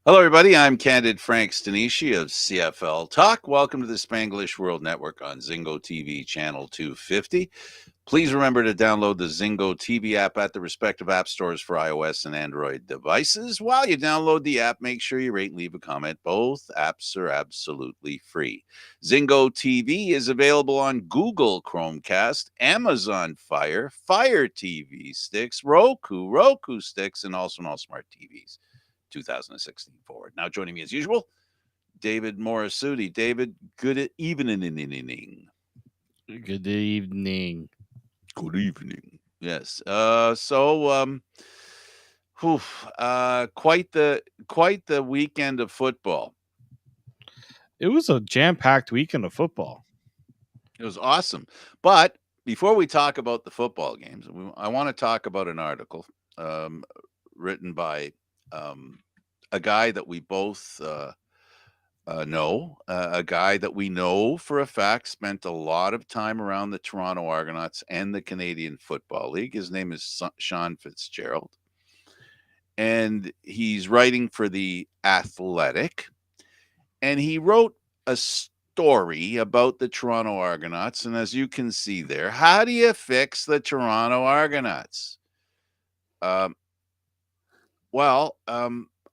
Hello, everybody. I'm Candid Frank Stanisci of CFL Talk. Welcome to the Spanglish World Network on Zingo TV channel 250. Please remember to download the Zingo TV app at the respective app stores for iOS and Android devices. While you download the app, make sure you rate and leave a comment. Both apps are absolutely free. Zingo TV is available on Google Chromecast, Amazon Fire TV sticks, Roku sticks, and also on all smart TVs. 2016 forward. Now joining me as usual, David Morassutti. David, good evening. Good evening. Good evening. Yes. Whew, quite the weekend of football. It was a jam-packed weekend of football. It was awesome. But before we talk about the football games, I want to talk about an article written by a guy that we both no, a guy that we know for a fact spent a lot of time around the Toronto Argonauts and the Canadian Football League. His name is Sean Fitzgerald, and he's writing for The Athletic. And he wrote a story about the Toronto Argonauts. And as you can see there, how do you fix the Toronto Argonauts? Um,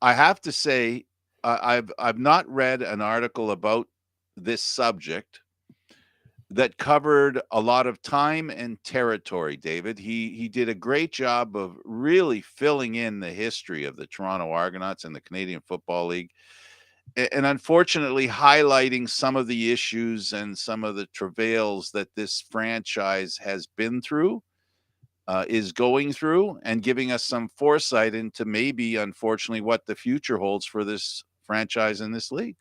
I have to say, I've not read an article about this subject that covered a lot of time and territory. David, he did a great job of really filling in the history of the Toronto Argonauts and the Canadian Football League, and unfortunately highlighting some of the issues and some of the travails that this franchise has been through, is going through, and giving us some foresight into maybe, unfortunately, what the future holds for this franchise in this league.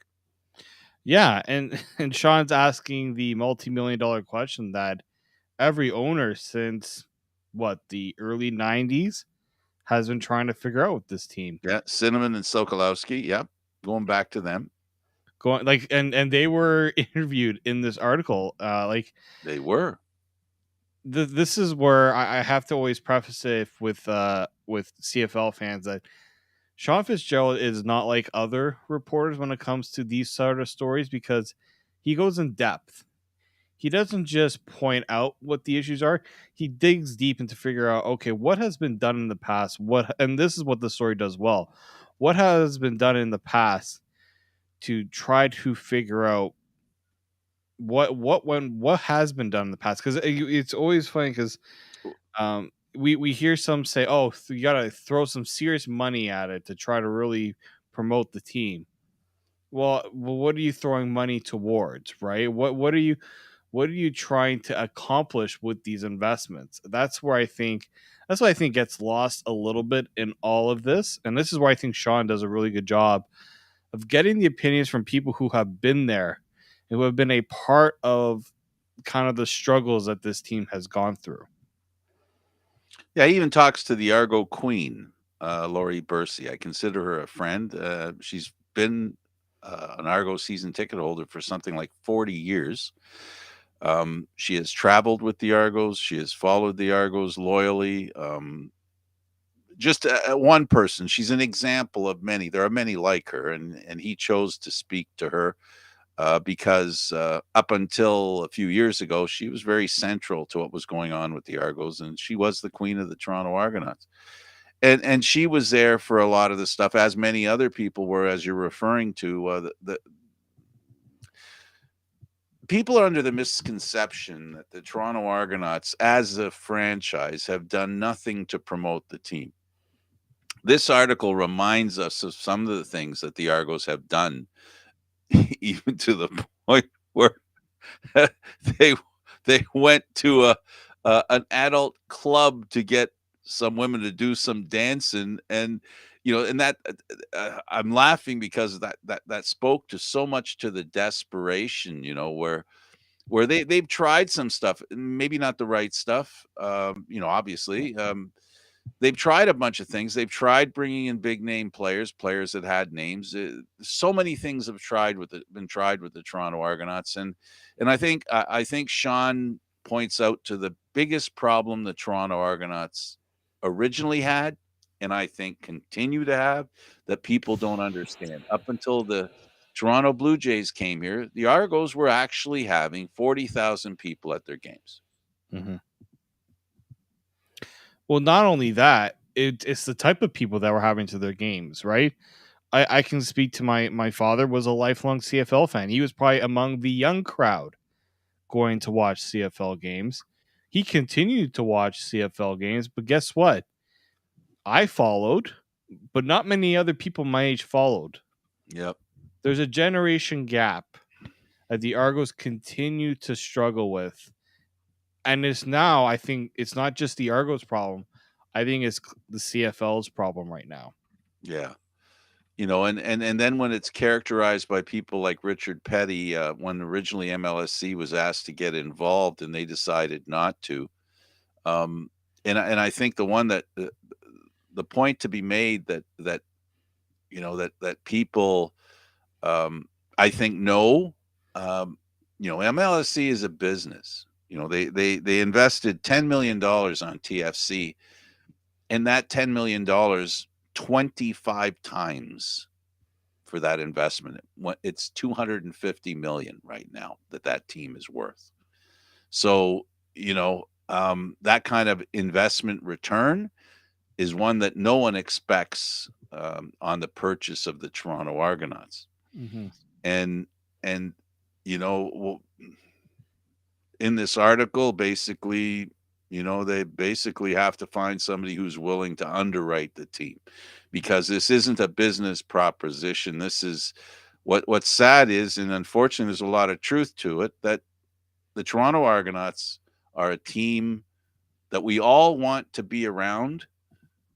Yeah, and and Sean's asking the multi-million-dollar question that every owner since the early 90s has been trying to figure out with this team. Yeah, Cinnamon and Sokolowski. Yep, going back to them. Going like and they were interviewed in this article. They were. This is where I have to always preface it with CFL fans that Sean Fitzgerald is not like other reporters when it comes to these sort of stories because he goes in depth. He doesn't just point out what the issues are. He digs deep into figure out, okay, what has been done in the past? And this is what the story does well. What has been done in the past to try to figure out what has been done in the past? Because it's always funny because we hear some say, "Oh, you got to throw some serious money at it to try to really promote the team." Well, what are you throwing money towards, right? What are you trying to accomplish with these investments? That's what I think gets lost a little bit in all of this, and this is where I think Sean does a really good job of getting the opinions from people who have been there and who have been a part of kind of the struggles that this team has gone through. Yeah, he even talks to the Argo Queen, Lori Bursey. I consider her a friend. She's been an Argo season ticket holder for something like 40 years. She has traveled with the Argos. She has followed the Argos loyally. Just one person. She's an example of many. There are many like her, and he chose to speak to her because up until a few years ago, she was very central to what was going on with the Argos, and she was the queen of the Toronto Argonauts. And she was there for a lot of the stuff, as many other people were, as you're referring to. The people are under the misconception that the Toronto Argonauts, as a franchise, have done nothing to promote the team. This article reminds us of some of the things that the Argos have done, even to the point where they they went to an adult club to get some women to do some dancing, and and that I'm laughing because that spoke to so much to the desperation, where they've tried some stuff, maybe not the right stuff, obviously. They've tried a bunch of things. They've tried bringing in big name players that had names. So many things have been tried with the Toronto Argonauts, and I think Sean points out to the biggest problem the Toronto Argonauts originally had, and I think continue to have, that people don't understand. Up until the Toronto Blue Jays came here, the Argos were actually having 40,000 people at their games. Mm-hmm. Well, not only that, it's the type of people that were having to their games, right? I can speak to my father was a lifelong CFL fan. He was probably among the young crowd going to watch CFL games. He continued to watch CFL games, but guess what? I followed, but not many other people my age followed. Yep. There's a generation gap that the Argos continue to struggle with. And it's now, I think it's not just the Argos problem. I think it's the CFL's problem right now. Yeah. And then when it's characterized by people like Richard Petty, when originally MLSC was asked to get involved and they decided not to, um, and I think the one that the point to be made that that people, I think, know, MLSC is a business. They invested $10 million on TFC, and that $10 million 25 times for that investment. It's 250 million right now that team is worth. So, that kind of investment return is one that no one expects on the purchase of the Toronto Argonauts. Mm-hmm. And and well, in this article, basically, they basically have to find somebody who's willing to underwrite the team, because this isn't a business proposition. This is what's sad is, and unfortunately, there's a lot of truth to it, that the Toronto Argonauts are a team that we all want to be around,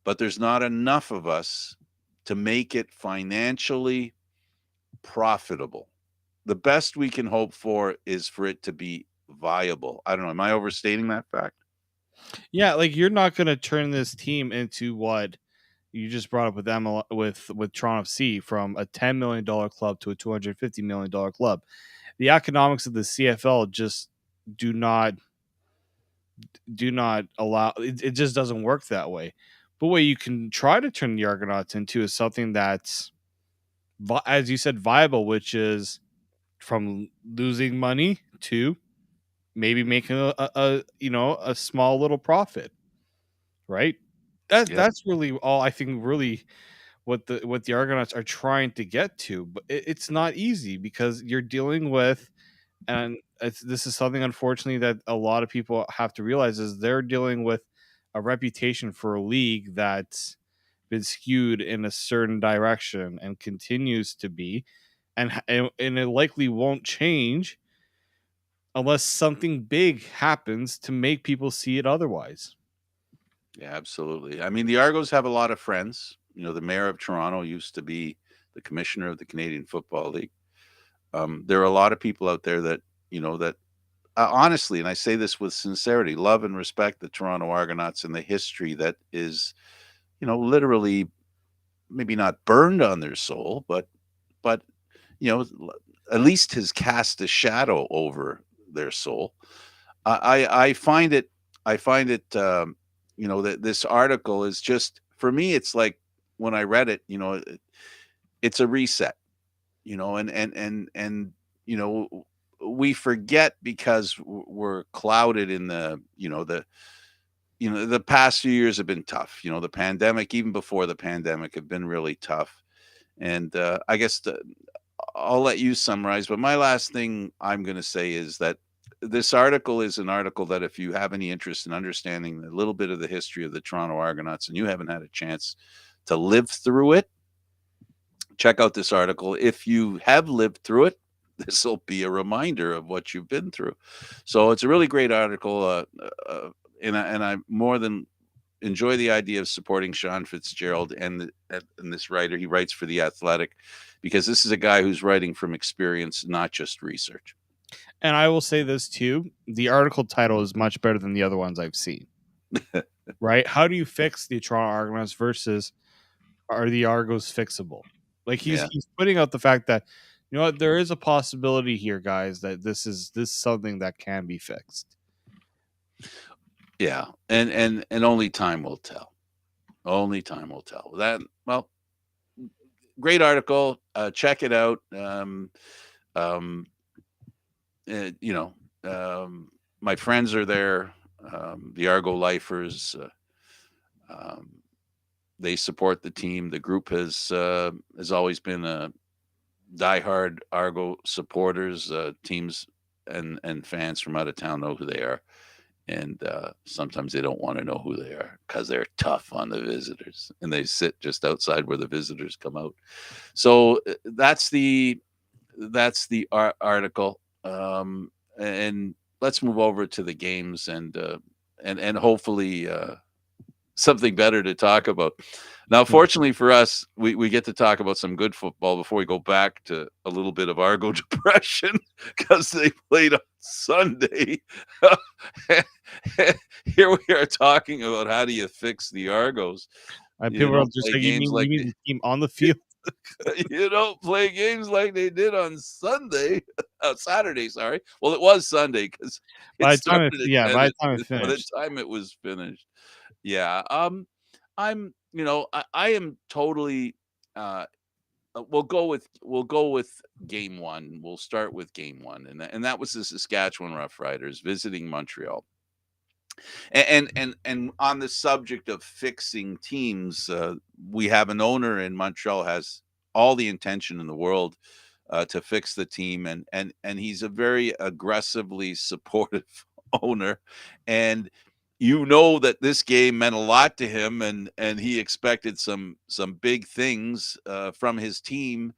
but there's not enough of us to make it financially profitable. The best we can hope for is for it to be viable. I don't know. Am I overstating that fact? Yeah, like you're not going to turn this team into what you just brought up with with Toronto FC, from a $10 million club to a $250 million club. The economics of the CFL just do not allow it just doesn't work that way. But what you can try to turn the Argonauts into is something that's, as you said, viable, which is from losing money to maybe making a small little profit, right? Yeah. That's really all I think. Really, what the Argonauts are trying to get to, but it's not easy because you're dealing with, and this is something unfortunately that a lot of people have to realize, is they're dealing with a reputation for a league that's been skewed in a certain direction and continues to be, and it likely won't change unless something big happens to make people see it otherwise. Yeah, absolutely. I mean, the Argos have a lot of friends. The mayor of Toronto used to be the commissioner of the Canadian Football League. There are a lot of people out there that, that honestly, and I say this with sincerity, love and respect the Toronto Argonauts and the history that is, literally maybe not burned on their soul, but you know, at least has cast a shadow over their soul. I find it, that this article is just, for me, it's like when I read it, it's a reset, and we forget because we're clouded in the past few years have been tough. The pandemic, even before the pandemic, have been really tough. And I guess I'll let you summarize, but my last thing I'm going to say is that this article is an article that, if you have any interest in understanding a little bit of the history of the Toronto Argonauts and you haven't had a chance to live through it, check out this article. If you have lived through it, this will be a reminder of what you've been through. So it's a really great article, and I more than enjoy the idea of supporting Sean Fitzgerald and this writer. He writes for The Athletic, because this is a guy who's writing from experience, not just research. And I will say this too: the article title is much better than the other ones I've seen. Right? How do you fix the Toronto Argonauts versus, are the Argos fixable? Like Yeah, he's putting out the fact that, what, there is a possibility here, guys, that this is something that can be fixed. yeah, and only time will tell. Only time will tell. That well, great article. Check it out. Um, you know, my friends are there. The Argo lifers. Um, they support the team. The group has always been diehard Argo supporters. Teams and fans from out of town know who they are, and sometimes they don't want to know who they are because they're tough on the visitors, and they sit just outside where the visitors come out. So that's the article, and let's move over to the games and hopefully something better to talk about. Now, Yeah. fortunately for us, we get to talk about some good football before we go back to a little bit of Argo depression because they played on Sunday. Here we are talking about how do you fix the Argos. And You people are don't just play like, games you like mean the team on the field? you don't play games like they did on Sunday, Saturday. Sorry. Well, it was Sunday because it By the time started at by 10. the time it By the finished. time it was finished, yeah. I am totally. Uh, we'll go with game one. We'll start with game one, and that was the Saskatchewan Roughriders visiting Montreal. And on the subject of fixing teams, we have an owner in Montreal has all the intention in the world to fix the team, and he's a very aggressively supportive owner, and you know that this game meant a lot to him, and he expected some big things from his team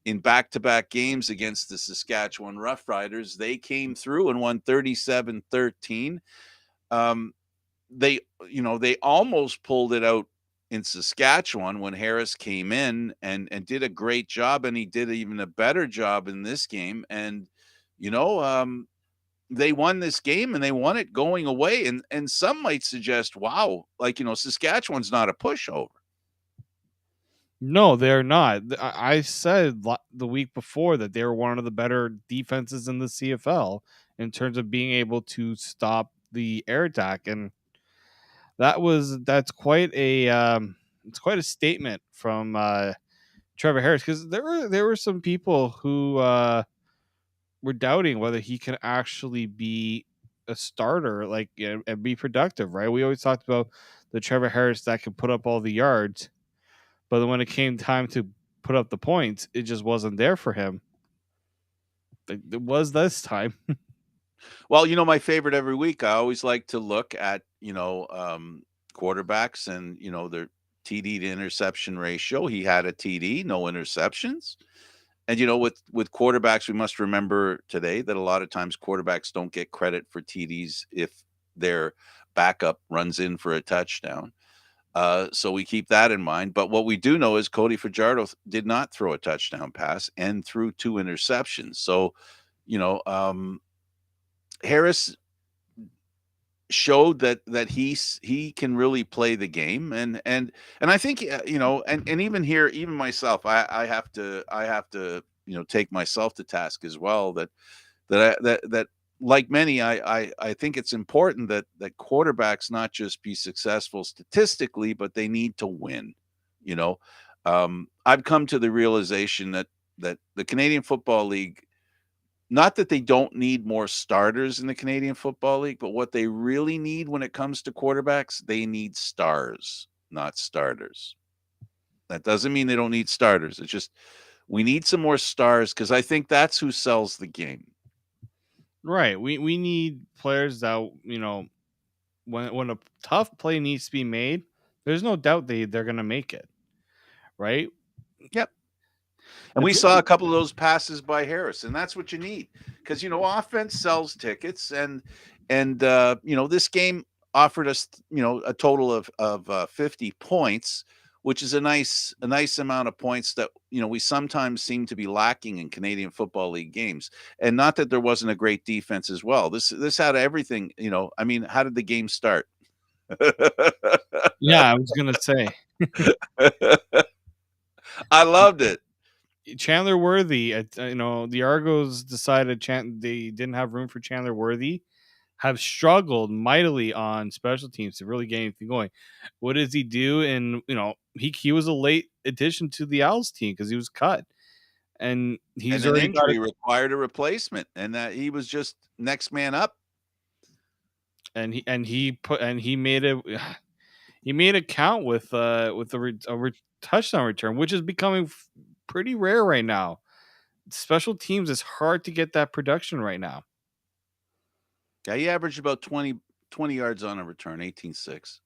in back-to-back games against the Saskatchewan Roughriders. They came through and won 37-13. Um, they almost pulled it out in Saskatchewan when Harris came in and did a great job, and he did even a better job in this game. And you know, they won this game and they won it going away. And some might suggest, wow, like Saskatchewan's not a pushover. No, they're not. I said the week before that they were one of the better defenses in the CFL in terms of being able to stop the air attack, and that's quite a it's quite a statement from Trevor Harris, because there were some people who were doubting whether he can actually be a starter, like, and be productive. Right? We always talked about the Trevor Harris that could put up all the yards, but then when it came time to put up the points, it just wasn't there for him. It was this time. Well, my favorite every week, I always like to look at, quarterbacks and, their TD to interception ratio. He had a TD, no interceptions. And with quarterbacks, we must remember today that a lot of times quarterbacks don't get credit for TDs if their backup runs in for a touchdown. So we keep that in mind. But what we do know is Cody Fajardo did not throw a touchdown pass and threw two interceptions. So, Harris showed that he can really play the game, and I think and even here, even myself, I have to take myself to task as well, that like many, I think it's important that quarterbacks not just be successful statistically, but they need to win. you know I've come to the realization that the Canadian Football League, not that they don't need more starters in the Canadian Football League, but what they really need when it comes to quarterbacks, they need stars, not starters. That doesn't mean they don't need starters. It's just we need some more stars because I think that's who sells the game. Right. We need players that, when a tough play needs to be made, there's no doubt they're gonna make it. Right. Yep. And And we saw a couple of those passes by Harris, and that's what you need because offense sells tickets, and this game offered us a total of 50 points, which is a nice amount of points that we sometimes seem to be lacking in Canadian Football League games. And not that there wasn't a great defense as well. This had everything. I mean, how did the game start? yeah, I was gonna say I loved it. Chandler Worthy. The Argos decided they didn't have room for Chandler Worthy, have struggled mightily on special teams to really get anything going. What does he do? And he was a late addition to the Owls team because he was cut, and And he's an already got it. injury required a replacement, and that he was just next man up. And he made it. He made it count with a touchdown return, which is becoming pretty rare right now. Special teams is hard to get that production right now. Yeah, he averaged about 20 yards on a return, 18.6.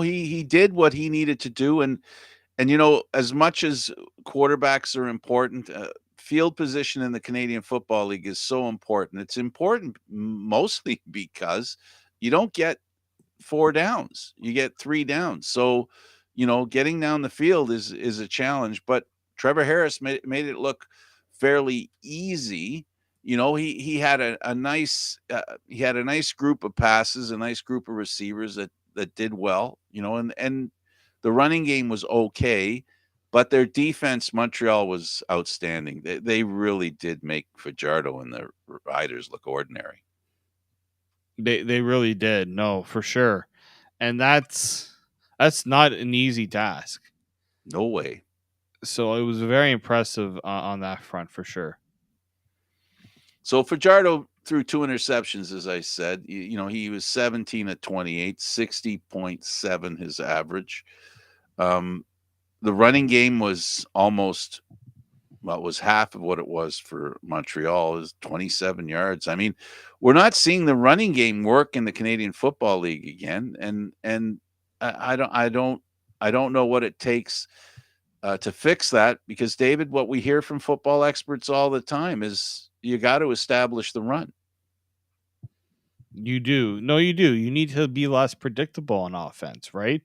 He did what he needed to do, and as much as quarterbacks are important, field position in the Canadian Football League is so important. It's important mostly because you don't get 4 downs, you get 3 downs. So, getting down the field is a challenge, but Trevor Harris made it look fairly easy. He had a nice group of passes, a nice group of receivers that did well, and the running game was okay, but their defense, Montreal, was outstanding. They really did make Fajardo and the Riders look ordinary. They really did. No, for sure. And that's not an easy task. No way. So it was very impressive on that front for sure. So Fajardo threw 2 interceptions, as I said. He was 17 at 28, 60.7 his average. The running game was was half of what it was for Montreal, is 27 yards. I mean, we're not seeing the running game work in the Canadian Football League again, and I don't know what it takes to fix that, because David, what we hear from football experts all the time is you got to establish the run. You do. No, you do. You need to be less predictable on offense, right?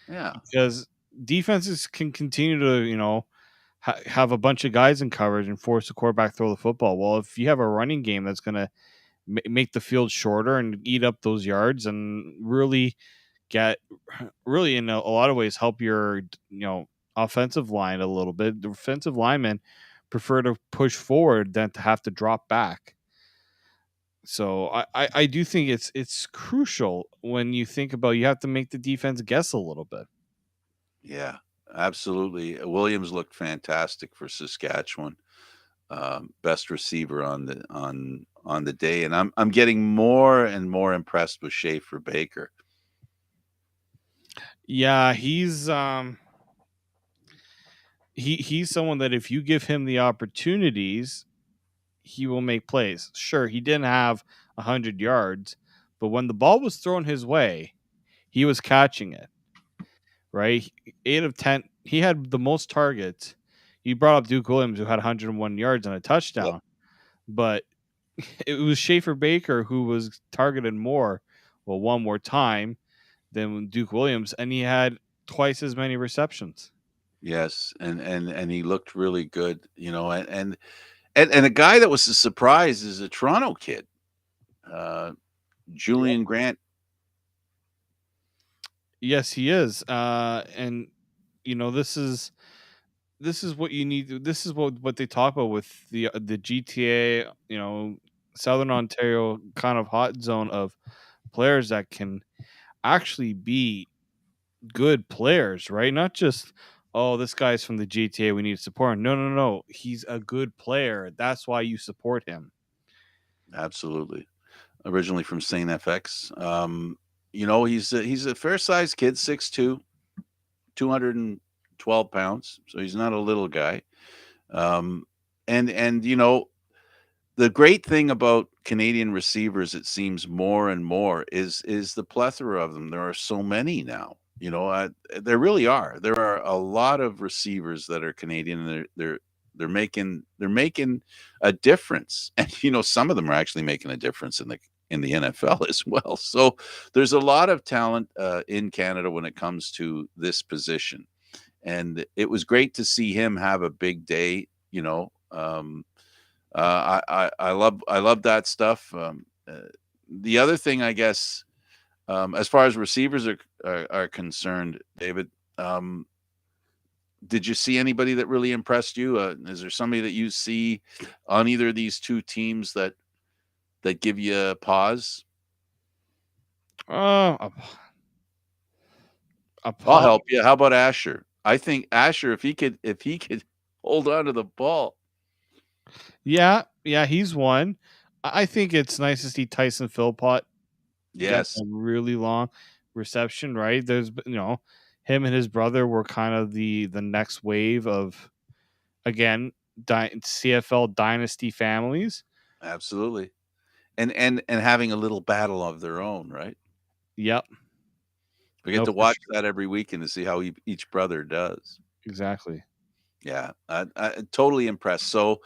Yeah, Because defenses can continue to, have a bunch of guys in coverage and force the quarterback to throw the football. Well, if you have a running game that's going to make the field shorter and eat up those yards and really get, really in a lot of ways help your, offensive line a little bit. The defensive linemen prefer to push forward than to have to drop back. So I do think it's crucial when you think about, you have to make the defense guess a little bit. yeah, absolutely. Williams looked fantastic for Saskatchewan. Best receiver on the day, and I'm getting more and more impressed with Schaefer Baker. Yeah, he's someone that if you give him the opportunities, he will make plays. Sure, he didn't have 100 yards, but when the ball was thrown his way, he was catching it. Right, 8 of 10. He had the most targets. You brought up Duke Williams, who had 101 yards and a Yep. touchdown, but it was Schaefer Baker who was targeted one more time than Duke Williams, and he had twice as many receptions. Yes, and he looked really good, and a guy that was a surprise is a Toronto kid, uh, Julian Grant. Yes, he is. And this is what you need. This is what they talk about with the GTA. Southern Ontario kind of hot zone of players that can actually be good players, right? Not just, oh, this guy's from the GTA, we need to support him. No, no, no. He's a good player. That's why you support him. Absolutely, originally from Saint FX. He's a fair sized kid, 6'2", 212 pounds, so he's not a little guy. Um, and the great thing about Canadian receivers, it seems more and more, is the plethora of them. There are so many now. There really are. There are a lot of receivers that are Canadian, and they're making a difference. And some of them are actually making a difference in the NFL as well. So there's a lot of talent in Canada when it comes to this position, and it was great to see him have a big day. I love that stuff. The other thing, I guess, as far as receivers are concerned, David, Did you see anybody that really impressed you? Is there somebody that you see on either of these two teams that give you a pause? Uh, a, a I'll pop. help you. How about Asher? I think Asher, if he could hold on to the ball. Yeah, yeah, he's one. I think it's nice to see Tyson Philpott get Yes, a really long reception. Right, him and his brother were kind of the next wave of, again, CFL dynasty families. absolutely. And having a little battle of their own, right? Yep, We get no, to for watch sure, that every weekend to see how each brother does. exactly. Yeah, I totally impressed. So,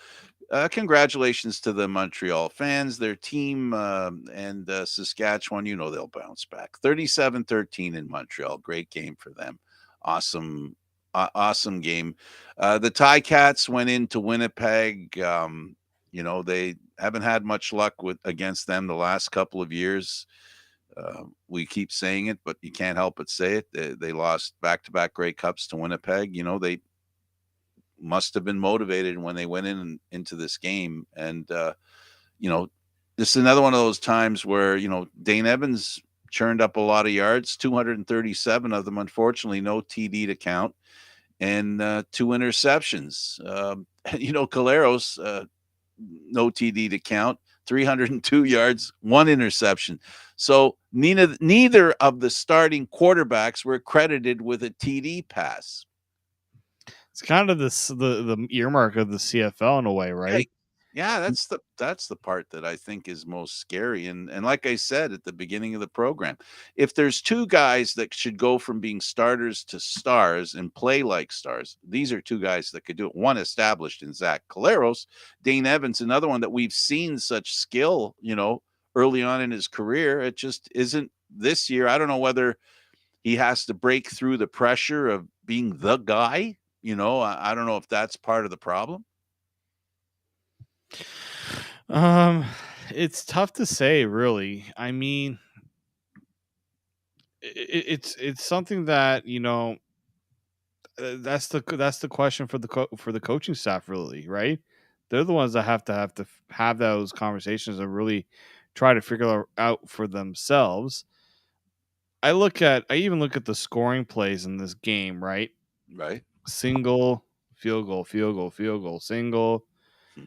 congratulations to the Montreal fans, their team, and Saskatchewan. You know they'll bounce back. 37-13 in Montreal. Great game for them. Awesome, awesome game. The Ticats went into Winnipeg. They haven't had much luck with against them the last couple of years. We keep saying it, but you can't help but say it. They lost back-to-back Grey Cups to Winnipeg. They must have been motivated when they went into this game. And you know, this is another one of those times where Dane Evans churned up a lot of yards, 237 of them, unfortunately, no TD to count, and two interceptions. Caleros, no TD to count, 302 yards, one interception. So neither of the starting quarterbacks were credited with a TD pass. It's kind of the earmark of the CFL in a way, Yeah, right? yeah, that's the part that I think is most scary. And like I said at the beginning of the program, if there's two guys that should go from being starters to stars and play like stars, these are two guys that could do it. One established in Zach Caleros, Dane Evans, another one that we've seen such skill, early on in his career. It just isn't this year. I don't know whether he has to break through the pressure of being the guy. I don't know if that's part of the problem. Um, it's tough to say, really. I mean, it's something that that's the question for the coaching staff, really, right? They're the ones that have those conversations and really try to figure out for themselves. I even look at the scoring plays in this game, right? Right. Single, field goal, field goal, field goal, single. Hmm.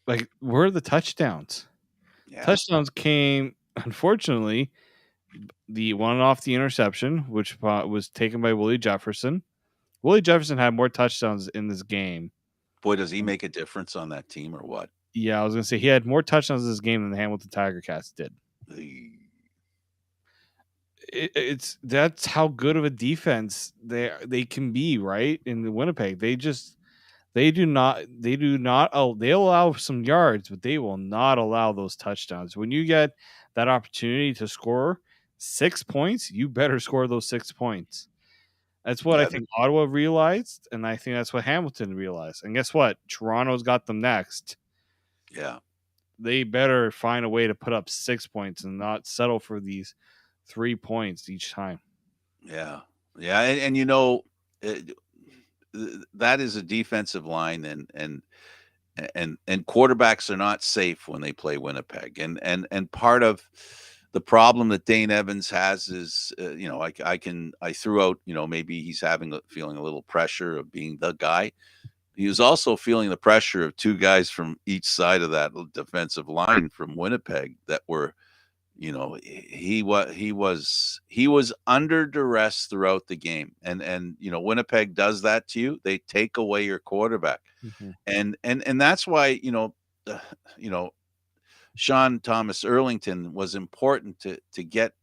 Like, where are the touchdowns? Yeah. Touchdowns came, unfortunately, the one off the interception, which was taken by Willie Jefferson. Willie Jefferson had more touchdowns in this game. Boy, does he make a difference on that team or what? Yeah, I was gonna say he had more touchdowns in this game than the Hamilton Tiger Cats did. The- It's that's how good of a defense they can be, right? In the Winnipeg, they allow some yards, but they will not allow those touchdowns. When you get that opportunity to score 6 points, you better score those 6 points. That's what I Yeah. think Ottawa realized, and I think that's what Hamilton realized. And guess what? Toronto's got them next. Yeah. They better find a way to put up 6 points and not settle for these 3 points each time. Yeah. Yeah. It, that is a defensive line, and quarterbacks are not safe when they play Winnipeg. And part of the problem that Dane Evans has is, I threw out, maybe he's feeling a little pressure of being the guy. He was also feeling the pressure of two guys from each side of that defensive line from Winnipeg that were, he was under duress throughout the game. And Winnipeg does that to you. They take away your quarterback. Mhm. And that's why, uh, you know, Sean Thomas Erlington was important to get,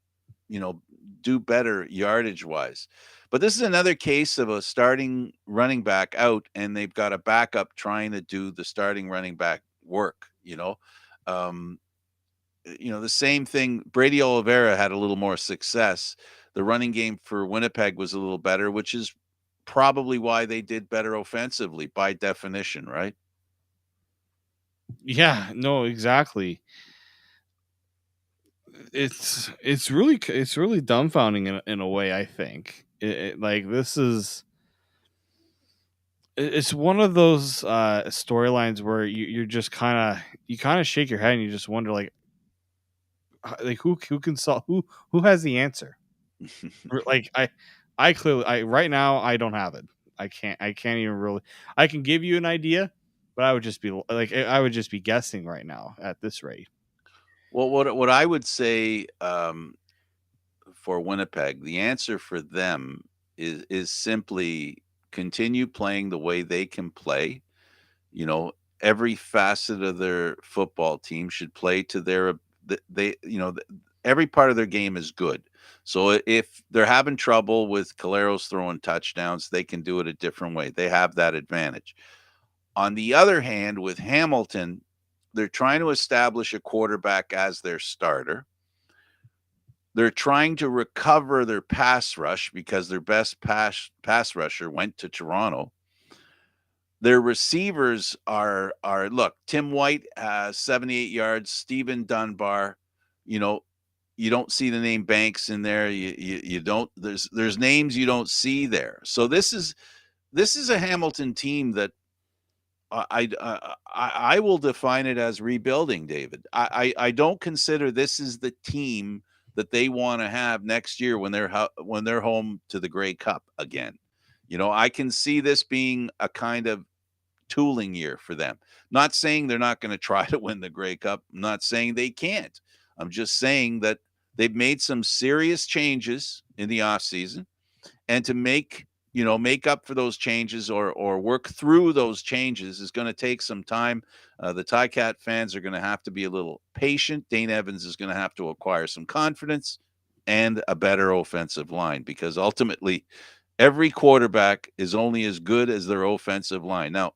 you know, do better yardage wise. But this is another case of a starting running back out, and they've got a backup trying to do the starting running back work. Um, the same thing. Brady Oliveira had a little more success. The running game for Winnipeg was a little better, which is probably why they did better offensively by definition, right? Yeah, no, exactly. It's really dumbfounding in a way. I think like this is. It's one of those storylines where you're just kind of shake your head and you just wonder like who can solve who has the answer. Like I clearly I right now I don't have it. I can't even really. I can give you an idea, but I would just be like I would just be guessing right now at this rate. Well, what I would say, for Winnipeg, the answer for them is simply continue playing the way they can play. You know, every facet of their football team should play to their they every part of their game is good. So if they're having trouble with Caleros throwing touchdowns, they can do it a different way. They have that advantage. On the other hand, with Hamilton, they're trying to establish a quarterback as their starter. They're trying to recover their pass rush because their best pass rusher went to Toronto. Their receivers are look, Tim White has 78 yards, Stephen Dunbar, you know, you don't see the name Banks in there. You don't there's names you don't see there. So this is a Hamilton team that I will define it as rebuilding, David. I don't consider this is the team that they want to have next year when they're home to the Grey Cup again. I can see this being a kind of tooling year for them. Not saying they're not going to try to win the Grey Cup. I'm not saying they can't. I'm just saying that they've made some serious changes in the offseason, and to make up for those changes or work through those changes is going to take some time. The Ticat fans are going to have to be a little patient. Dane Evans is going to have to acquire some confidence and a better offensive line, because ultimately every quarterback is only as good as their offensive line. Now,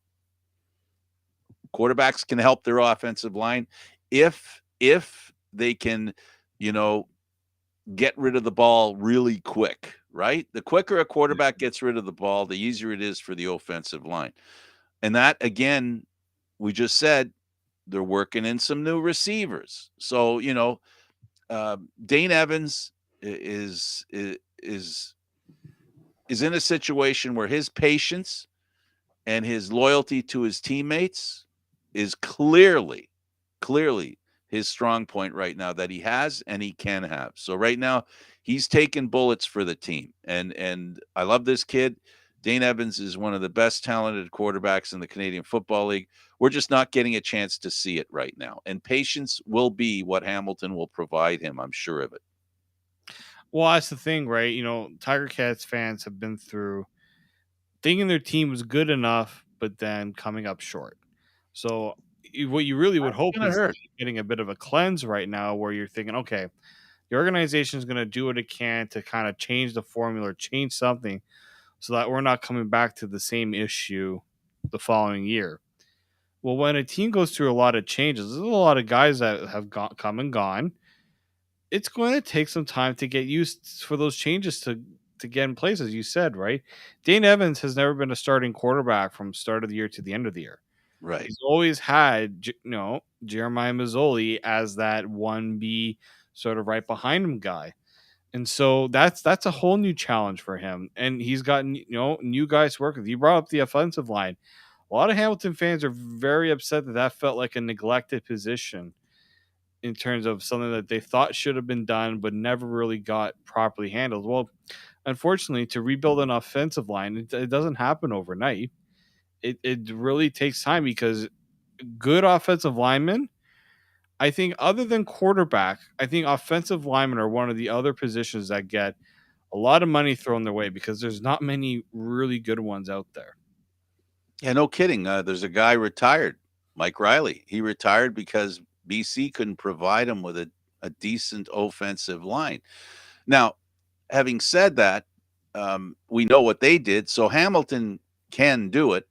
quarterbacks can help their offensive line if they can, you know, get rid of the ball really quick, right? The quicker a quarterback gets rid of the ball, the easier it is for the offensive line. And that, again, we just said they're working in some new receivers. So, Dane Evans is in a situation where his patience and his loyalty to his teammates is clearly his strong point right now, that he has and he can have. So right now he's taking bullets for the team. And I love this kid. Dane Evans is one of the best talented quarterbacks in the Canadian Football League. We're just not getting a chance to see it right now. And patience will be what Hamilton will provide him. I'm sure of it. Well, that's the thing, right? Tiger Cats fans have been through thinking their team was good enough, but then coming up short. So what you really would That's hope going to is hurt. getting a bit of a cleanse right now, where you're thinking, okay, the organization is going to do what it can to kind of change the formula, change something, so that we're not coming back to the same issue the following year. Well, when a team goes through a lot of changes, there's a lot of guys that have come and gone. It's going to take some time to get used for those changes to get in place, as you said, right? Dane Evans has never been a starting quarterback from start of the year to the end of the year. Right. He's always had, Jeremiah Mazzoli as that 1B sort of right behind him guy. And so that's a whole new challenge for him. And he's gotten, new guys to work with. You brought up the offensive line. A lot of Hamilton fans are very upset that felt like a neglected position in terms of something that they thought should have been done, but never really got properly handled. Well, unfortunately, to rebuild an offensive line, it doesn't happen overnight. It really takes time, because good offensive linemen, I think, other than quarterback, I think offensive linemen are one of the other positions that get a lot of money thrown their way, because there's not many really good ones out there. Yeah, no kidding. There's a guy retired, Mike Riley. He retired because BC couldn't provide him with a decent offensive line. Now, having said that, we know what they did, so Hamilton can do it.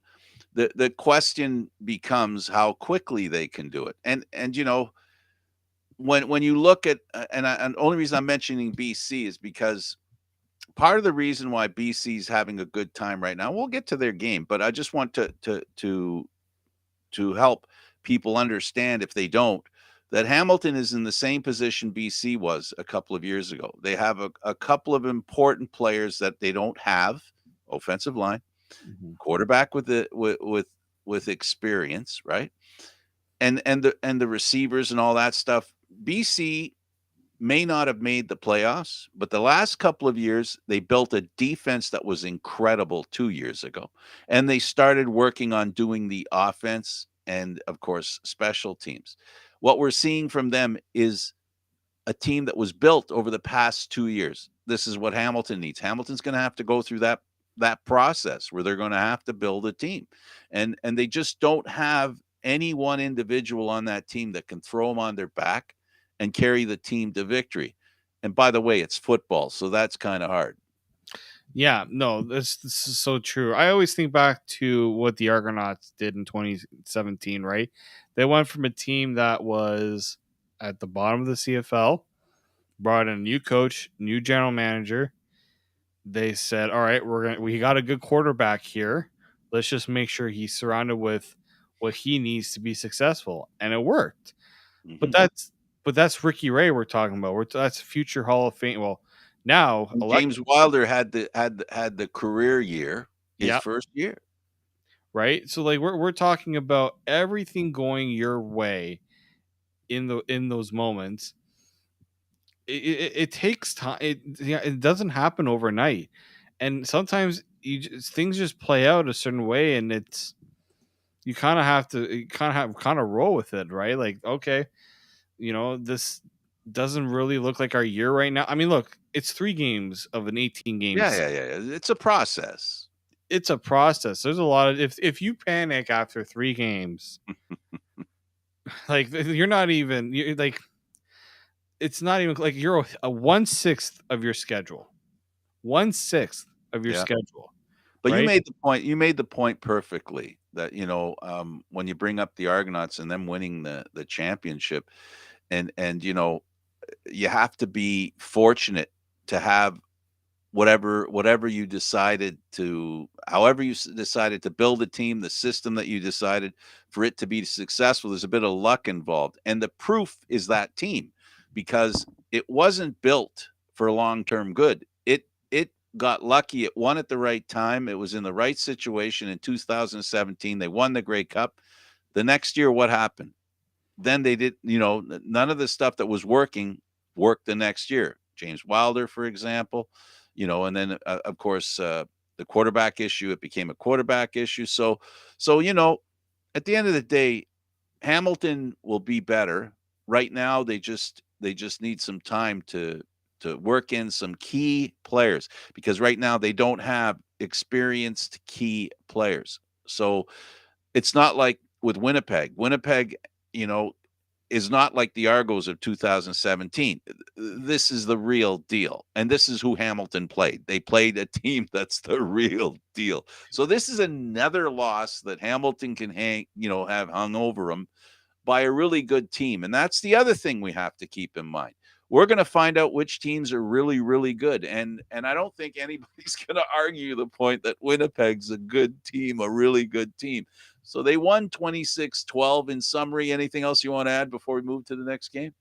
The question becomes how quickly they can do it. And when you look at and the only reason I'm mentioning BC is because part of the reason why BC's having a good time right now. We'll get to their game, but I just want to help people understand, if they don't, that Hamilton is in the same position BC was a couple of years ago. They have a couple of important players that they don't have, offensive line. Mhm. quarterback with experience, right? And the receivers and all that stuff. BC may not have made the playoffs, but the last couple of years they built a defense that was incredible 2 years ago. And they started working on doing the offense and of course special teams. What we're seeing from them is a team that was built over the past 2 years. This is what Hamilton needs. Hamilton's going to have to go through that process where they're going to have to build a team. And they just don't have any one individual on that team that can throw them on their back and carry the team to victory. And by the way, it's football, so that's kind of hard. Yeah, no, this is so true. I always think back to what the Argonauts did in 2017, right? They went from a team that was at the bottom of the CFL, brought in a new coach, new general manager. They said, "All right, we got a good quarterback here. Let's just make sure he's surrounded with what he needs to be successful." And it worked. But Mhm. that's Ricky Ray we're talking about. That's future Hall of Fame. Well, now And elect James Wilder had the career year his yeah, first year. right? So like we're talking about everything going your way in those moments. It takes time. It doesn't happen overnight, and sometimes things just play out a certain way, and it's you kind of have to kind of roll with it, right? Like okay, this doesn't really look like our year right now. I mean, look, it's 3 games of an 18 Yeah, games. yeah, yeah, yeah. It's a process. It's a process. There's a lot of if you panic after 3 games, like you're not even you're like it's not even like you're a 1/6 of your schedule. 1/6 of your Yeah. schedule, But right? you made the point perfectly that, when you bring up the Argonauts and them winning the championship and, you have to be fortunate to have whatever you decided to however you decided to build a team, the system that you decided for it to be successful. There's a bit of luck involved. And the proof is that team because it wasn't built for long-term good. It got lucky. It won at the right time. It was in the right situation in 2017. They won the Grey Cup. The next year, what happened? Then they did, none of the stuff that was working worked the next year. James Wilder, for example, and then of course the quarterback issue. It became a quarterback issue. So at the end of the day, Hamilton will be better. Right now, they just need some time to work in some key players because right now they don't have experienced key players. So it's not like with Winnipeg. Winnipeg, you know, is not like the Argos of 2017. This is the real deal. And this is who Hamilton played. They played a team that's the real deal. So this is another loss that Hamilton can have hung over them by a really good team. And that's the other thing we have to keep in mind. We're going to find out which teams are really, really good. And I don't think anybody's going to argue the point that Winnipeg's a good team, a really good team. So they won 26-12 in summary. Anything else you want to add before we move to the next game?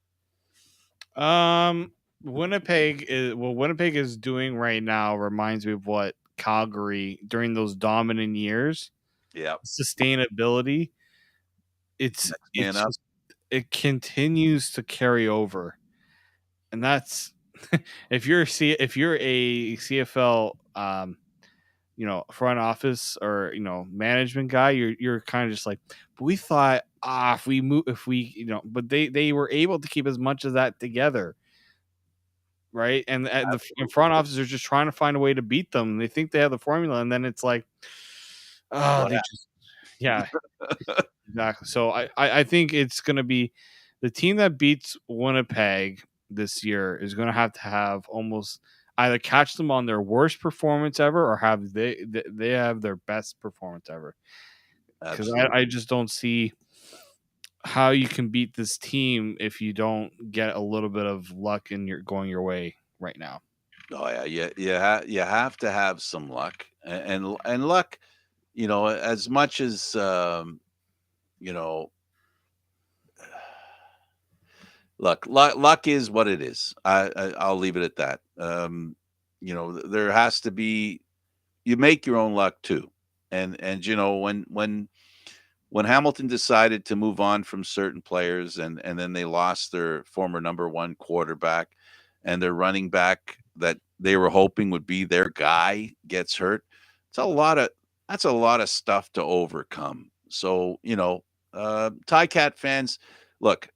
Um, Winnipeg is doing right now reminds me of what Calgary during those dominant years. Yeah. Sustainability. It's Next man it's up. just it continues to carry over, and that's if you're a CFL front office or management guy, you're kind of just like, but we thought if we move if we but they were able to keep as much of that together, right? And the front office are just trying to find a way to beat them. They think they have the formula, and then it's like, oh, What they just yeah, exactly. So I think it's going to be the team that beats Winnipeg this year is going to have almost either catch them on their worst performance ever or have they have their best performance ever. Because I Absolutely. just don't see how you can beat this team if you don't get a little bit of luck in your going your way right now. Oh yeah, you have to have some luck, and luck. As much as you know, luck is what it is. I'll leave it at that. There has to be you make your own luck too. And when Hamilton decided to move on from certain players, and then they lost their former number one quarterback, and their running back that they were hoping would be their guy gets hurt, it's a lot of that's a lot of stuff to overcome. So, Cat fans, look,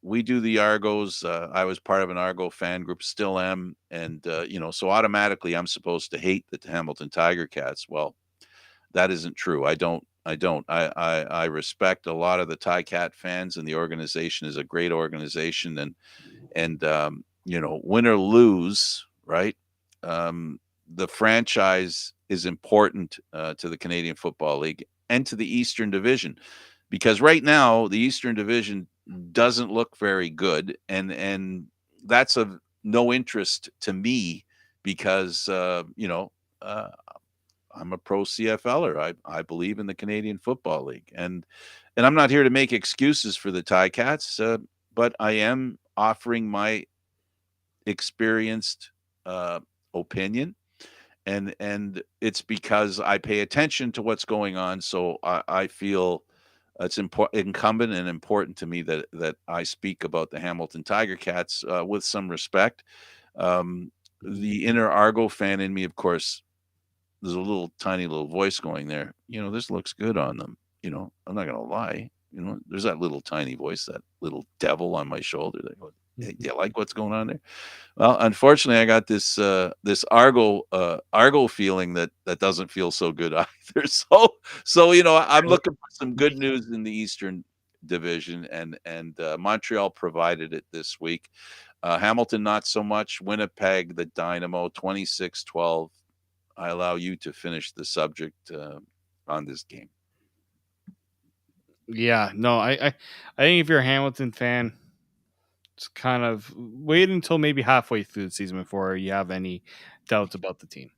we do the Argos. I was part of an Argo fan group, still am, and so automatically I'm supposed to hate the Hamilton Tiger Cats. Well, that isn't true. I don't. I don't. I respect a lot of the Cat fans, and the organization is a great organization. And win or lose, right? The franchise is important to the Canadian Football League and to the Eastern Division, because right now the Eastern Division doesn't look very good, and that's of no interest to me because Uh, I'm a pro CFLer. I believe in the Canadian Football League, and I'm not here to make excuses for the Ticats, but I am offering my experienced uh, opinion, and it's because I pay attention to what's going on. So I feel it's incumbent and important to me that I speak about the Hamilton Tiger Cats with some respect. Um, the inner Argo fan in me, of course, there's a little tiny little voice going there. This looks good on them. I'm not gonna lie. There's that little tiny voice, that little devil on my shoulder that goes, "Hey, do you like what's going on there?" Well, unfortunately, I got this Argo feeling that doesn't feel so good either. So I'm looking for some good news in the Eastern Division, and Montreal provided it this week. Hamilton, not so much. Winnipeg, the Dynamo, 26-12. I allow you to finish the subject on this game. Yeah, no, I think if you're a Hamilton fan, it's kind of wait until maybe halfway through the season before you have any doubts about the team.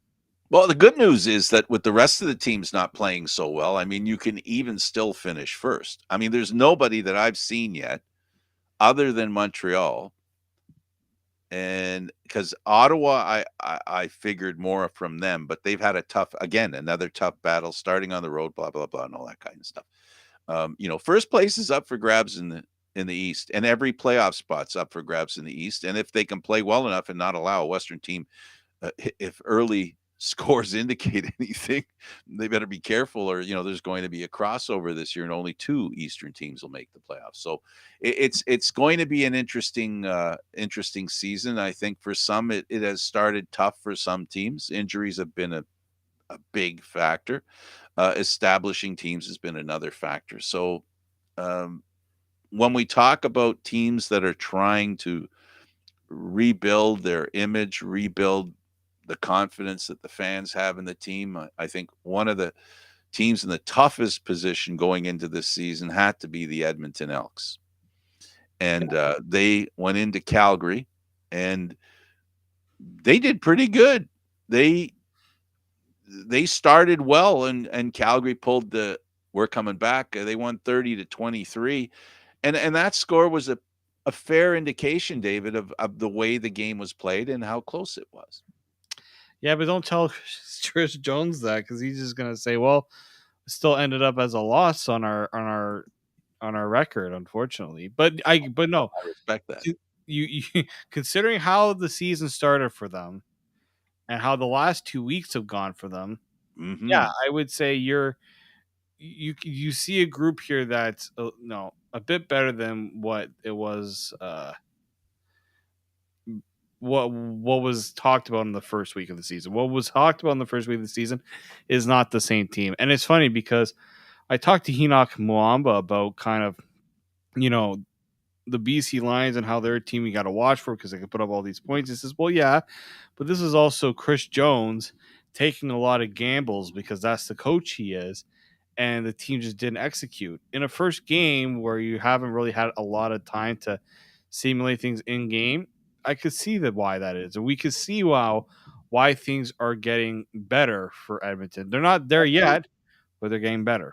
Well, the good news is that with the rest of the teams not playing so well, I mean, you can even still finish first. I mean, there's nobody that I've seen yet other than Montreal. And because Ottawa, I figured more from them, but they've had another tough battle starting on the road, blah, blah, blah, and all that kind of stuff. First place is up for grabs in the East, and every playoff spot's up for grabs in the East. And if they can play well enough and not allow a Western team, if early scores indicate anything, they better be careful, or there's going to be a crossover this year, and only two Eastern teams will make the playoffs. So it's going to be an interesting season. I think for some it has started tough for some teams. Injuries have been a big factor. Establishing teams has been another factor. So um, when we talk about teams that are trying to rebuild their image, rebuild the confidence that the fans have in the team, I think one of the teams in the toughest position going into this season had to be the Edmonton Elks. And they went into Calgary, and they did pretty good. They started well, and Calgary pulled the we're coming back. They won 30-23, and that score was a fair indication, David, of the way the game was played and how close it was. Yeah, but don't tell Chris Jones that because he's just gonna say, "Well, it still ended up as a loss on our record, unfortunately." But no, I respect that. you considering how the season started for them and how the last 2 weeks have gone for them, yeah, Hmm. I would say you see a group here that's no a bit better than what it was. What was talked about in the first week of the season. What was talked about in the first week of the season is not the same team. And it's funny because I talked to Enoch Mwamba about kind of, you know, the BC Lions and how they're a team you got to watch for because they can put up all these points. He says, well, yeah, but this is also Chris Jones taking a lot of gambles because that's the coach he is. And the team just didn't execute in a first game where you haven't really had a lot of time to simulate things in game. I could see why that is, and we could see why things are getting better for Edmonton. They're not there yet, but they're getting better.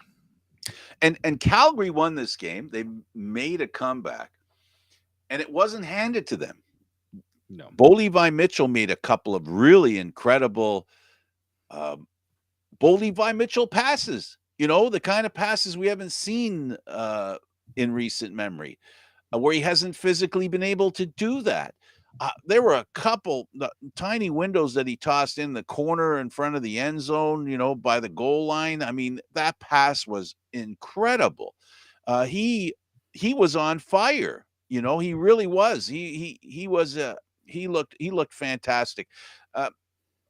And Calgary won this game. They made a comeback, and it wasn't handed to them. No, Bo Levi Mitchell made a couple of really incredible um, Bo Levi Mitchell passes, the kind of passes we haven't seen in recent memory, where he hasn't physically been able to do that. There were a couple tiny windows that he tossed in the corner in front of the end zone, by the goal line. I mean, that pass was incredible. He was on fire. He really was. He was. He looked fantastic. Uh,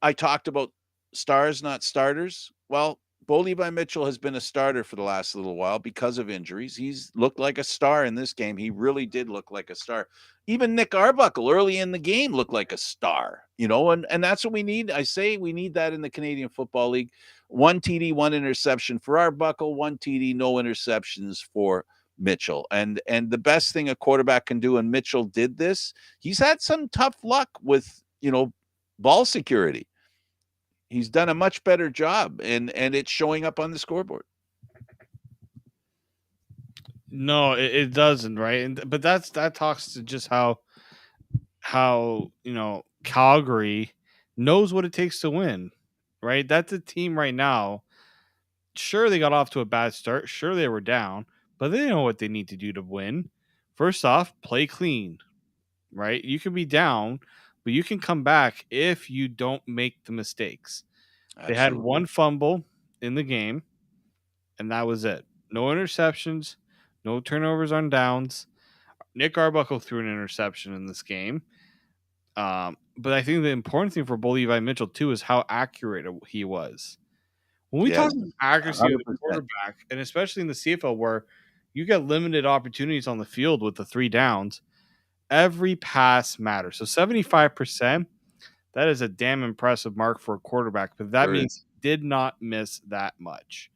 I talked about stars, not starters. Well, Bo Levi Mitchell has been a starter for the last little while because of injuries. He's looked like a star in this game. He really did look like a star. Even Nick Arbuckle early in the game looked like a star, and that's what we need. I say we need that in the Canadian Football League. One TD, one interception for Arbuckle, one TD, no interceptions for Mitchell. And the best thing a quarterback can do, and Mitchell did this, he's had some tough luck with, ball security. He's done a much better job, and it's showing up on the scoreboard. No, it doesn't, right? But that talks to just how Calgary knows what it takes to win, right? That's a team right now. Sure, they got off to a bad start. Sure, they were down, but they know what they need to do to win. First off, play clean, right? You can be down, but you can come back if you don't make the mistakes. They had Absolutely. one fumble in the game, and that was it. No interceptions, no turnovers on downs. Nick Arbuckle threw an interception in this game. But I think the important thing for Bo Levi Mitchell, too, is how accurate he was. When we talk Yes, about accuracy of the 100%. quarterback, and especially in the CFL where you get limited opportunities on the field with the 3 downs, every pass matters. So 75%, that is a damn impressive mark for a quarterback, but that Sure means is. he did not miss that much.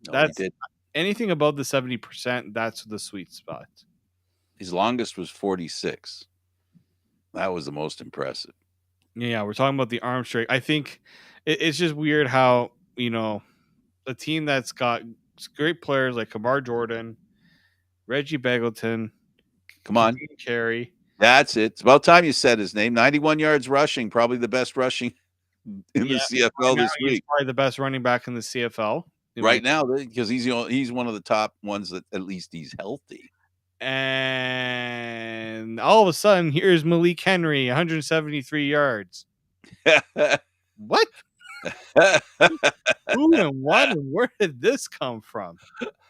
No, he That's did. anything above the 70%, that's the sweet spot. His longest was 46. That was the most impressive. Yeah, we're talking about the arm strength. I think it's just weird how, a team that's got great players like Kamar Jordan, Reggie Beggleton, Come on. Kadeem Carey. That's it. It's about time you said his name. 91 yards rushing, probably the best rushing in Yeah, the right CFL now this he's week. probably the best running back in the CFL. In my Right now, because he's one of the top ones that at least he's healthy. And all of a sudden, here's Malik Henry, 173 yards. What? Who and what and where did this come from?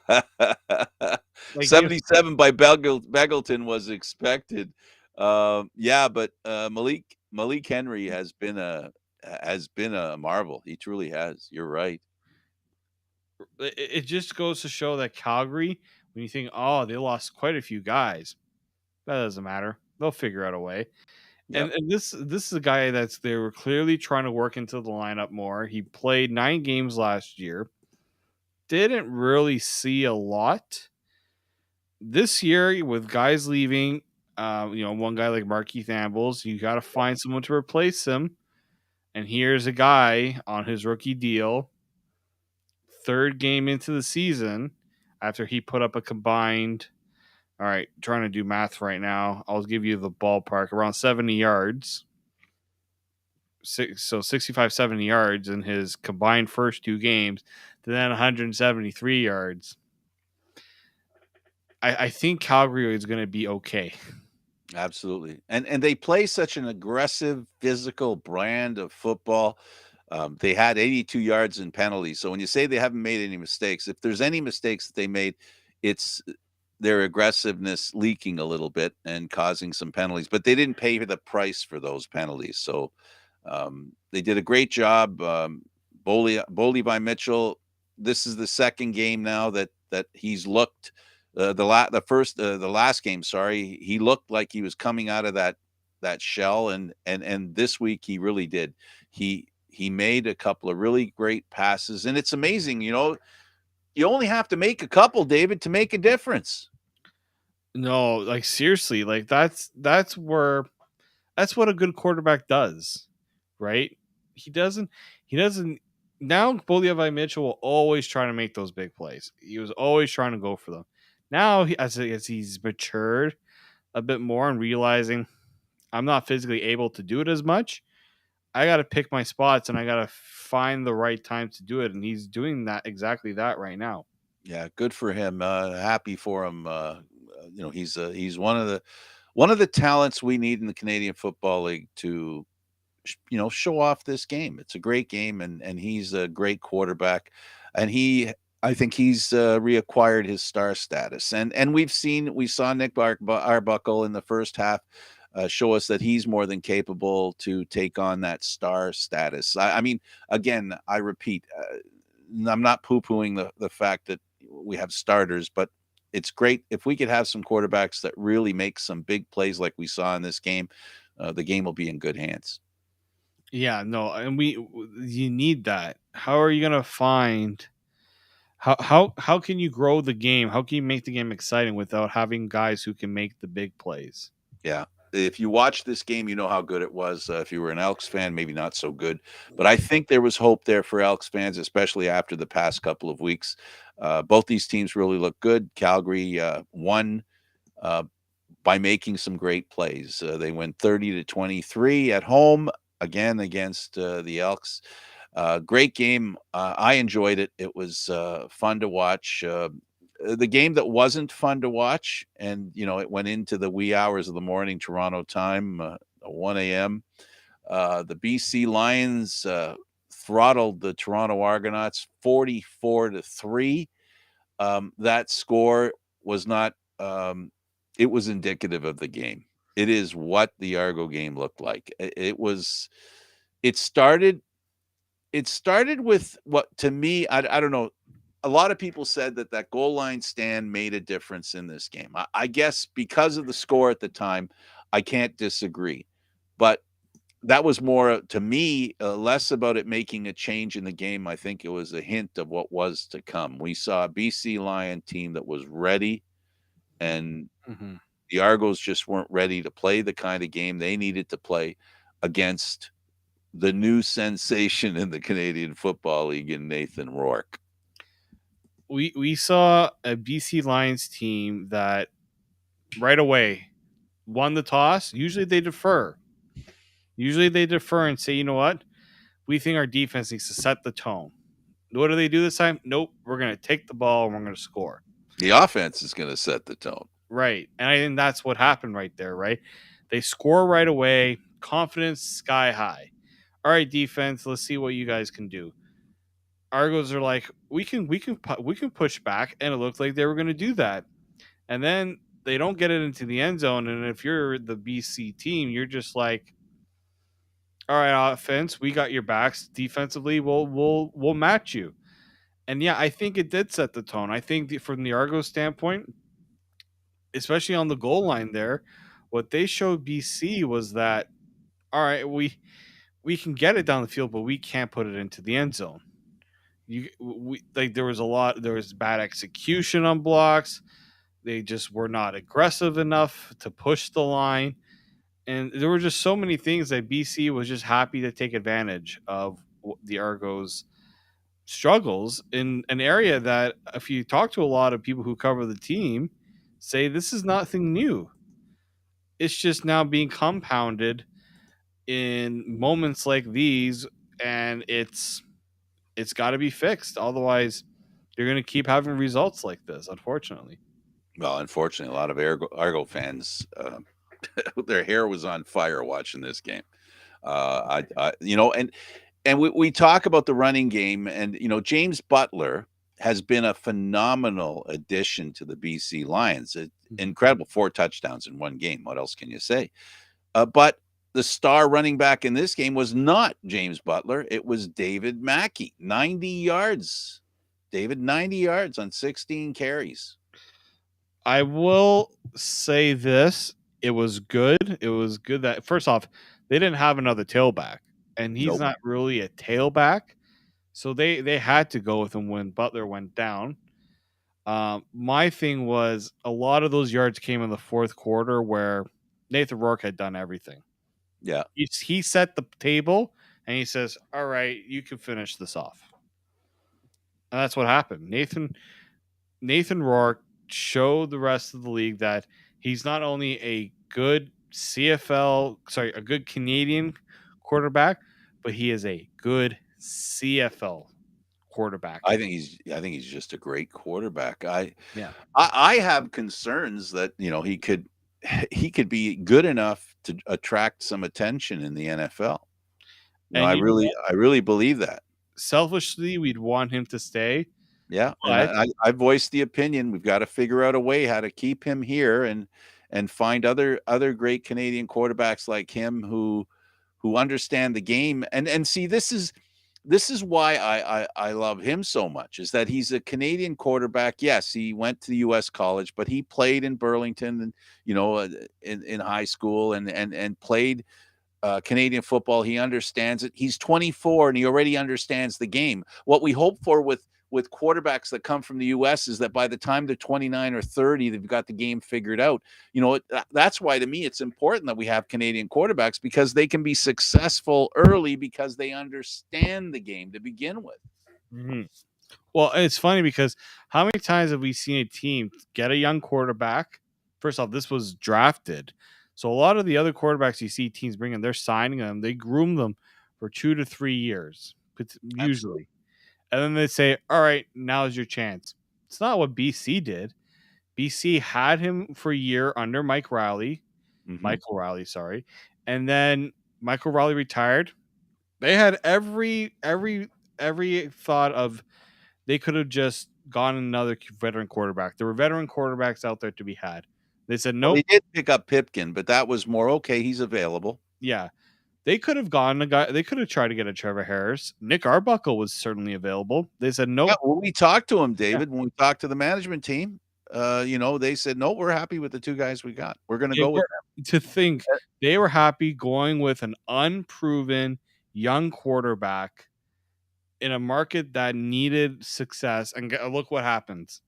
Like, 77 by Beggleton was expected. Yeah, but Malik Henry has been a marvel. He truly has. You're right. it just goes to show that Calgary, when you think, oh, they lost quite a few guys, that doesn't matter. They'll figure out a way. Yep. And this is a guy that's they were clearly trying to work into the lineup more. He played 9 games last year. Didn't really see a lot this year with guys leaving. One guy like Markeith Ambles, you got to find someone to replace him. And here's a guy on his rookie deal, 3rd game into the season, after he put up a combined. All right, trying to do math right now. I'll give you the ballpark around 70 yards. So 65, 70 yards in his combined first 2 games, to then 173 yards. I think Calgary is going to be okay. Absolutely. And they play such an aggressive, physical brand of football. They had 82 yards in penalties. So when you say they haven't made any mistakes, if there's any mistakes that they made, it's their aggressiveness leaking a little bit and causing some penalties. But they didn't pay the price for those penalties. So they did a great job. Bo Levi Mitchell, this is the second game now that he's looked the last game, sorry, he looked like he was coming out of that shell, and this week he really did. He made a couple of really great passes, and it's amazing, you only have to make a couple, David, to make a difference. No, like seriously, like that's what a good quarterback does, right? He doesn't now Bo Levi Mitchell will always try to make those big plays. He was always trying to go for them. Now, as he's matured a bit more and realizing I'm not physically able to do it as much, I got to pick my spots and I got to find the right time to do it. And he's doing that exactly that right now. Yeah, good for him. Happy for him. He's one of the talents we need in the Canadian Football League to show off this game. It's a great game, and he's a great quarterback, and I think he's reacquired his star status, and we saw Nick Arbuckle in the first half. Show us that he's more than capable to take on that star status. I mean, again, I repeat, I'm not poo-pooing the fact that we have starters, but it's great if we could have some quarterbacks that really make some big plays like we saw in this game. The game will be in good hands. Yeah, no, and you need that. How are you gonna find how can you grow the game? How can you make the game exciting without having guys who can make the big plays? Yeah. If you watch this game, you know how good it was. If you were an Elks fan, maybe not so good, but I think there was hope there for Elks fans, especially after the past couple of weeks. Both these teams really look good. Calgary won uh, by making some great plays. They win 30-23 at home again against the Elks. Great game. I enjoyed it. It was fun to watch. The game that wasn't fun to watch, and it went into the wee hours of the morning, Toronto time, 1 a.m. The BC Lions throttled the Toronto Argonauts 44-3. That score was not. It was indicative of the game. It is what the Argo game looked like. It was. It started with what, to me, I don't know. A lot of people said that goal line stand made a difference in this game. I guess because of the score at the time, I can't disagree. But that was more, to me, less about it making a change in the game. I think it was a hint of what was to come. We saw a BC Lion team that was ready, and Mm-hmm. the Argos just weren't ready to play the kind of game they needed to play against the new sensation in the Canadian Football League in Nathan Rourke. We saw a BC Lions team that right away won the toss. Usually they defer. Usually they defer and say, you know what? We think our defense needs to set the tone. What do they do this time? Nope. We're going to take the ball and we're going to score. The offense is going to set the tone. Right. And I think that's what happened right there, right? They score right away, confidence sky high. All right, defense, let's see what you guys can do. Argos are like, we can push back, and it looked like they were going to do that. And then they don't get it into the end zone, and if you're the BC team, you're just like, all right, offense, we got your backs. Defensively, we'll match you. And yeah, I think it did set the tone. I think from the Argos standpoint, especially on the goal line there, what they showed BC was that, all right, we can get it down the field, but we can't put it into the end zone. There was bad execution on blocks. They just were not aggressive enough to push the line. And there were just so many things that BC was just happy to take advantage of the Argos struggles in an area that, if you talk to a lot of people who cover the team, say this is nothing new. It's just now being compounded in moments like these, and it's got to be fixed. Otherwise, you're going to keep having results like this, unfortunately. Well, unfortunately, a lot of Argo fans, their hair was on fire watching this game. And we talk about the running game, and James Butler has been a phenomenal addition to the BC Lions. Incredible, 4 touchdowns in one game. What else can you say? But the star running back in this game was not James Butler. It was David Mackey, 90 yards. David, 90 yards on 16 carries. I will say this. It was good. It was good that, first off, they didn't have another tailback, and he's Nope. not really a tailback. So they had to go with him when Butler went down. My thing was a lot of those yards came in the fourth quarter where Nathan Rourke had done everything. Yeah. He set the table and he says, all right, you can finish this off. And that's what happened. Nathan Rourke showed the rest of the league that he's not only a good a good Canadian quarterback, but he is a good CFL quarterback. I think he's just a great quarterback. Yeah. I have concerns that he could be good enough to attract some attention in the NFL. And you know what? I really believe that. Selfishly, we'd want him to stay, Yeah, and but I voiced the opinion we've got to figure out a way how to keep him here and find other great Canadian quarterbacks like him who understand the game and see this is why I love him so much is that he's a Canadian quarterback. Yes, he went to the U.S. college, but he played in Burlington and in high school and played Canadian football. He understands it. He's 24 and he already understands the game. What we hope for with quarterbacks that come from the U.S. is that by the time they're 29 or 30, they've got the game figured out. That's why to me it's important that we have Canadian quarterbacks because they can be successful early because they understand the game to begin with. Mhm. Well, it's funny because how many times have we seen a team get a young quarterback? First off, this was drafted. So a lot of the other quarterbacks you see teams bringing, they're signing them. They groom them for 2 to 3 years, Absolutely. usually. And then they say, all right, now's your chance. It's not what BC did. BC had him for a year under Mm-hmm. Michael Riley, sorry. And then Michael Riley retired. They had every thought of they could have just gone another veteran quarterback. There were veteran quarterbacks out there to be had. They said, Well, nope. they did pick up Pipkin, but that was more okay. He's available. Yeah. They could have gone a guy. They could have tried to get a Trevor Harris. Nick Arbuckle was certainly available. They said, Yeah, nope. when we talked to him, Yeah. David, when we talked to the management team, they said, "No, we're happy with the 2 guys we got. We're gonna They go with were, to think they were happy going with an unproven young quarterback in a market that needed success. And look what happens.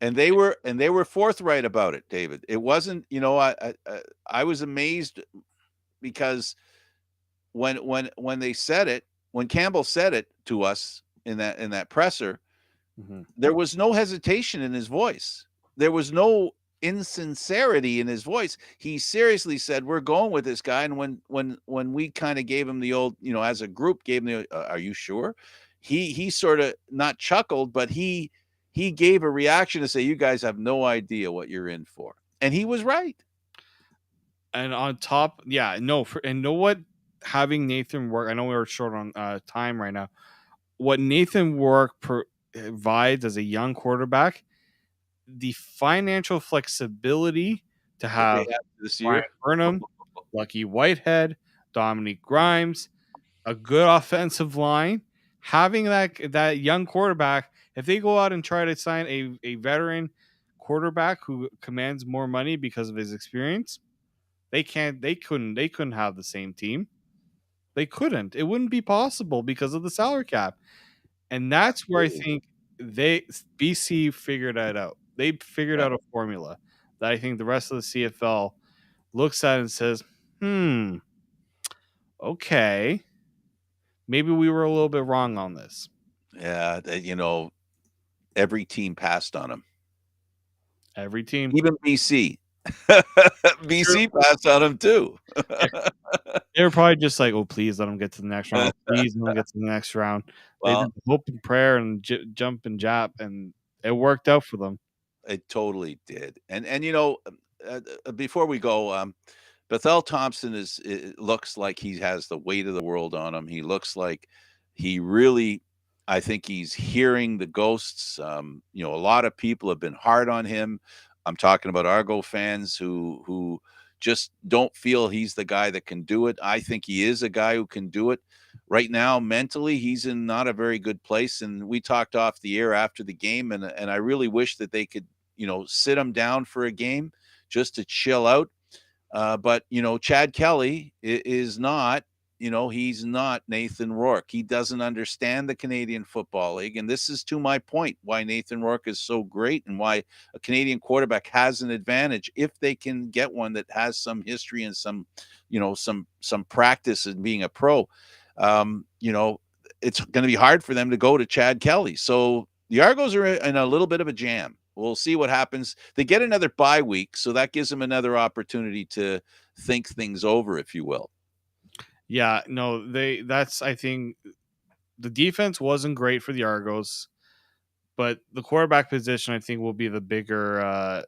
And they were forthright about it, David. It wasn't, I was amazed because when they said it, when Campbell said it to us in that presser, Mhm. there was no hesitation in his voice. There was no insincerity in his voice. He seriously said, "We're going with this guy." And when we kind of gave him the old, as a group, gave him the, "Are you sure?" He sort of not chuckled, but he gave a reaction to say, "You guys have no idea what you're in for," and he was right. And on top, yeah, no, and know what? Having Nathan work, I know we were short on time right now. What Nathan work provides as a young quarterback, the financial flexibility to That they have have this Brian year. Burnham, Lucky Whitehead, Dominique Grimes, a good offensive line, having that young quarterback. If they go out and try to sign a veteran quarterback who commands more money because of his experience, they can't. They couldn't have the same team. They couldn't. It wouldn't be possible because of the salary cap. And that's where I Absolutely. think they BC figured that out. They figured Yeah. out a formula that I think the rest of the CFL looks at and says, okay, maybe we were a little bit wrong on this. Yeah, every team passed on him. Every team. Even BC. True. BC passed on him too. They were probably just like, oh, please let them get to the next round. Please let them get to the next round. They did Well, hope and prayer and jump and jab, and it worked out for them. it totally did. And before we go, Bethel Thompson looks like he has the weight of the world on him. He looks like he really, I think he's hearing the ghosts. A lot of people have been hard on him. I'm talking about Argo fans who just don't feel he's the guy that can do it. I think he is a guy who can do it. Right now, mentally, he's in not a very good place. And we talked off the air after the game, and I really wish that they could, sit him down for a game just to chill out. But Chad Kelly is not, he's not Nathan Rourke. He doesn't understand the Canadian Football League, and this is to my point why Nathan Rourke is so great and why a Canadian quarterback has an advantage if they can get one that has some history and some, some practice in being a pro. It's going to be hard for them to go to Chad Kelly. So the Argos are in a little bit of a jam. We'll see what happens. They get another bye week, so that gives them another opportunity to think things over, if you will. Yeah, no, that's I think the defense wasn't great for the Argos, but the quarterback position I think will be the bigger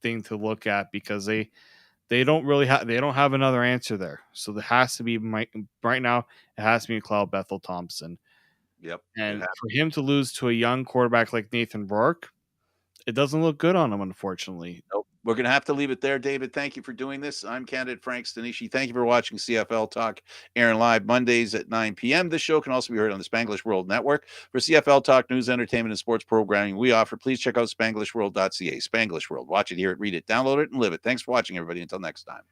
thing to look at because they don't have another answer there. So there has to be right now it has to be Cloud Bethel Thompson. Yep. And for him to lose to a young quarterback like Nathan Rourke, it doesn't look good on him, unfortunately. Nope. We're going to have to leave it there, David. Thank you for doing this. I'm Candid Frank Stanisci. Thank you for watching CFL Talk, airing live Mondays at 9 p.m. This show can also be heard on the Spanglish World Network. For CFL Talk news, entertainment, and sports programming we offer, please check out SpanglishWorld.ca. Spanglish World. Watch it, hear it, read it, download it, and live it. Thanks for watching, everybody. Until next time.